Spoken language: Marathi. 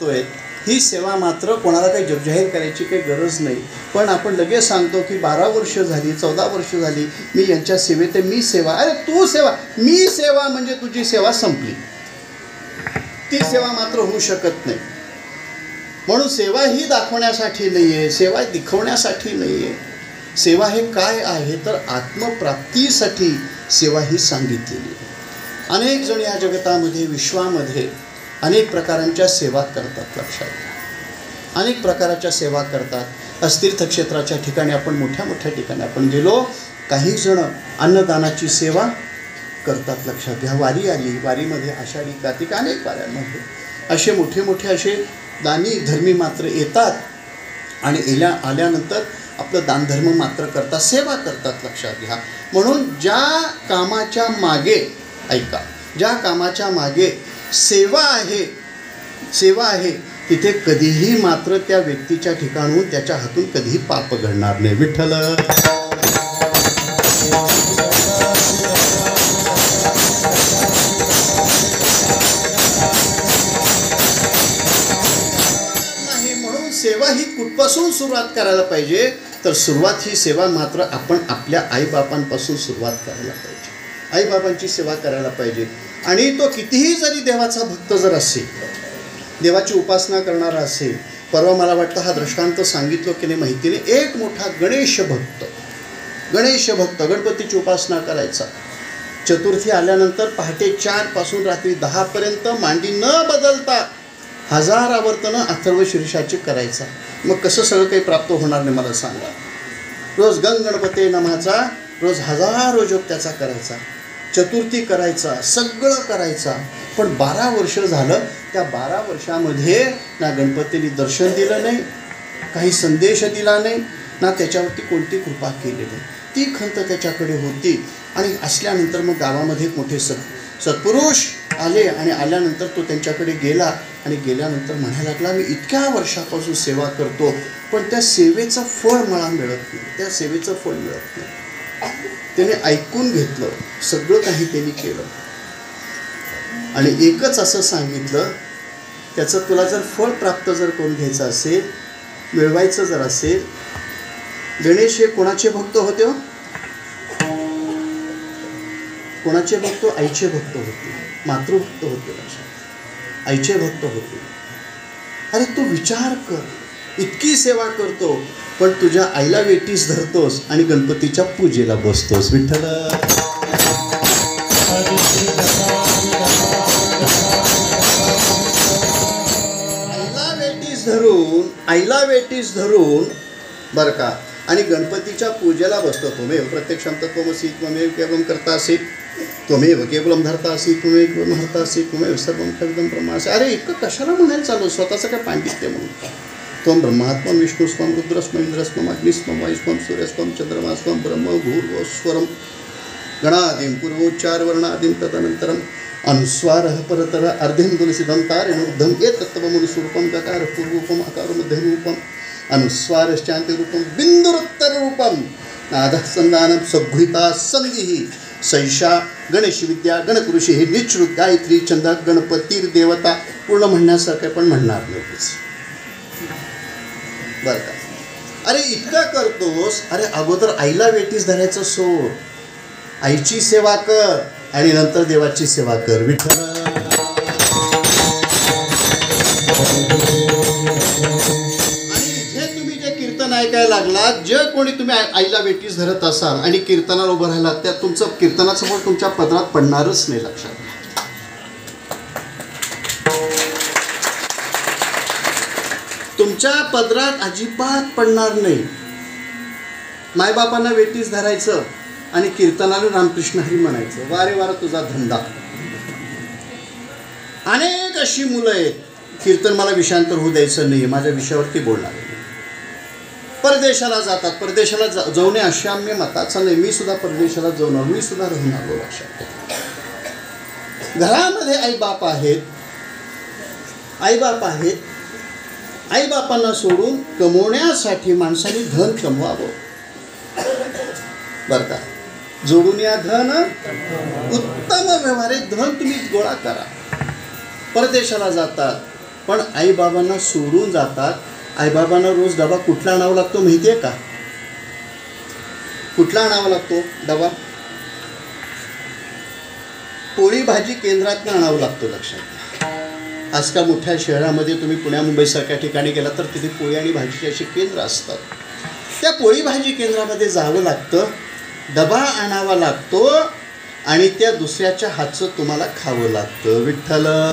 करतोय ही सेवा मात्र कोणाला काही जाहीर करायची काही गरज नाही. पण आपण लगेच सांगतो की 12 वर्ष झाली, 14 वर्ष झाली मी यांच्या सेवेत आहे, मी सेवा. अरे तू सेवा, मी सेवा म्हणजे तुझी सेवा संपली. ती सेवा मात्र होऊ शकत नाही. म्हणून सेवा ही दाखवण्यासाठी नाही आहे, सेवा दिखवण्यासाठी नाही आहे. सेवा हे काय आहे तर आत्मप्राप्तीसाठी सेवा ही सांगितलेली आहे. अनेक जण या जगतामध्ये, विश्वामध्ये अनेक प्रकारांच्या सेवा करतात. लक्षात घ्या, अनेक प्रकाराच्या सेवा करतात. अस्तीर्थक्षेत्राच्या ठिकाणी आपण मोठ्या मोठ्या ठिकाणी आपण गेलो, काही जण अन्नदानाची सेवा करतात. लक्षात घ्या, वारी आली, वारीमध्ये आषाढी, कार्तिक अनेक वाऱ्यांमध्ये असे मोठे मोठे असे दानी धर्मी मात्र येतात आणि आल्यानंतर आपलं दानधर्म मात्र करतात, सेवा करतात. लक्षात घ्या. म्हणून ज्या कामाच्या मागे, ऐका, ज्या कामाच्या मागे सेवा आहे तिथे कधीही मात्र त्या व्यक्तीच्या ठिकाणून त्याच्या हातून कधीही पाप घडणार नाही. विठ्ठल नाही. म्हणून सेवा ही कुठपासून सुरुवात करायला पाहिजे तर सुरुवात ही सेवा मात्र आपण आपल्या आईबापांपासून सुरुवात करायला पाहिजे. आईबाबांची सेवा करायला पाहिजे. आणि तो कितीही जरी देवाचा भक्त जर असेल, देवाची उपासना करणारा असेल. परवा मला वाटतं हा दृष्टांत सांगितलं की नाही माहिती नाही. एक मोठा गणेश भक्त गणपतीची उपासना करायचा. चतुर्थी आल्यानंतर पहाटे 4 पासून रात्री 10 पर्यंत मांडी न बदलता 1000 आवर्तनं अथर्व शीर्षाची करायचा. मग कसं सगळं काही प्राप्त होणार नाही मला सांगा. रोज गणपती नामाचा रोज 1000 जप त्याचा करायचा, चतुर्थी करायचा, सगळं करायचा. पण 12 वर्ष झालं. त्या 12 वर्षामध्ये ना गणपतीने दर्शन दिलं नाही, काही संदेश दिला नाही, ना त्याच्यावरती कोणती कृपा केली नाही. ती खंत त्याच्याकडे होती. आणि असल्यानंतर मग गावामध्ये एक मोठे सत्पुरुष आले आणि आल्यानंतर तो त्यांच्याकडे गेला आणि गेल्यानंतर म्हणायला लागला, मी इतक्या वर्षापासून सेवा करतो पण त्या सेवेचं फळ मला मिळत नाही, त्या सेवेचं फळ मिळत नाही. त्याने ऐकून घेतलं, सगळं काही त्यांनी केलं आणि एकच असं सांगितलं, त्याचं तुला जर फळ प्राप्त जर करून घ्यायचं असेल, मिळवायचं जर असेल. गणेश हे कोणाचे भक्त होते हो? कोणाचे भक्त? आईचे भक्त होते, मातृभक्त होते. आईचे भक्त होते. अरे तू विचार कर, इतकी सेवा करतो पण तुझ्या आईला वेटीस धरतोस आणि गणपतीच्या पूजेला बसतोस. विठ्ठल आईला वेटीस धरून बरं का, आणि गणपतीच्या पूजेला बसतो. त्वमेव प्रत्यक्षं तत्त्वमसि, त्वमेव केवलं कर्तासि, त्वमेव केवलं धर्तासि, त्वमेव केवलं हर्तासि, त्वमेव सर्वं खलुदं ब्रह्मासि. अरे इतकं कशाला म्हणायला चालू? स्वतःचं काय पांडित्य म्हणून. त्वं ब्रह्मात्मं विष्णुस्त्वं रुद्रस्त्वं इंद्रस्त्वं अग्निस्त्वं वायुस्त्वं सूर्यस्त्वं चंद्रमास्त्वं ब्रह्म भूर्भुवस्वरं गणादिं पूर्वोच्चार वर्णादिं तदनन्तरम् अनुस्वारः परतरः अर्धिं तुलसीदं तारेणुर्धं एतत्त्वमनुस्वरूपं गकार पूर्वरूपम् अकारं मध्यरूपम् अनुस्वारश्चान्त्यरूपं बिन्दुरुत्तररूपं नादः संदानं सद्गुहिता संधिः सैषा गणेश विद्या गणकृषी ही निश्रुत गायत्री छंद गणपतीर्देवता. पूर्ण म्हणण्यासारखं पण म्हणणार नव्हतीच बरं का. अरे इतकं करतोस, अरे अगोदर आईला वेटीस धरायचं सोड, आईची सेवा कर आणि नंतर देवाची सेवा कर. विठ्ठल आणि इथे तुम्ही जे कीर्तन ऐकायला लागलात, जे कोणी तुम्ही आईला वेटीस धरत असाल आणि कीर्तनाला उभं राहिलात, त्यात तुमचं कीर्तनाचं फळ तुमच्या पदरात पडणारच नाही. लक्षात तुमच्या पदरात अजिबात पडणार नाही. मायबापांना वेटीस धरायचं आणि कीर्तनाला रामकृष्ण हरी म्हणायचं, वारे वारा तुझा धंदा. अनेक अशी मुलं आहेत, कीर्तन मला विषयांतर होऊ द्यायचं नाही, माझ्या विषयावरती बोलणार आहे. परदेशाला जातात, परदेशाला जाऊन अशाम्य मताचा नाही. मी सुद्धा परदेशाला जाऊन आलो, मी सुद्धा राहून आलो. लक्षात घरामध्ये आईबाप आहेत, आईबापांना सोडून कमवण्यासाठी माणसाने धन कमवावं बरं का. जोडून या धन उत्तम व्यवहारिक धन तुम्ही गोळा करा. परदेशाला जातात, पण आईबाबांना सोडून जातात. आईबाबांना रोज डबा कुठला आणावा लागतो माहिती आहे का? कुठला आणावा लागतो डबा? पोळी भाजी केंद्रातनं आणावं लागतो. लक्षात घ्या. आजकाल मोठ्या शहरामध्ये तुम्ही पुण्या मुंबईसारख्या ठिकाणी गेला तर तिथे पोळी आणि भाजीची अशी केंद्र असतात. त्या पोळी भाजी केंद्रामध्ये जावं लागतं, डबा आणावा लागतो आणि त्या दुसऱ्याच्या हातचं तुम्हाला खावं लागतं. विठ्ठल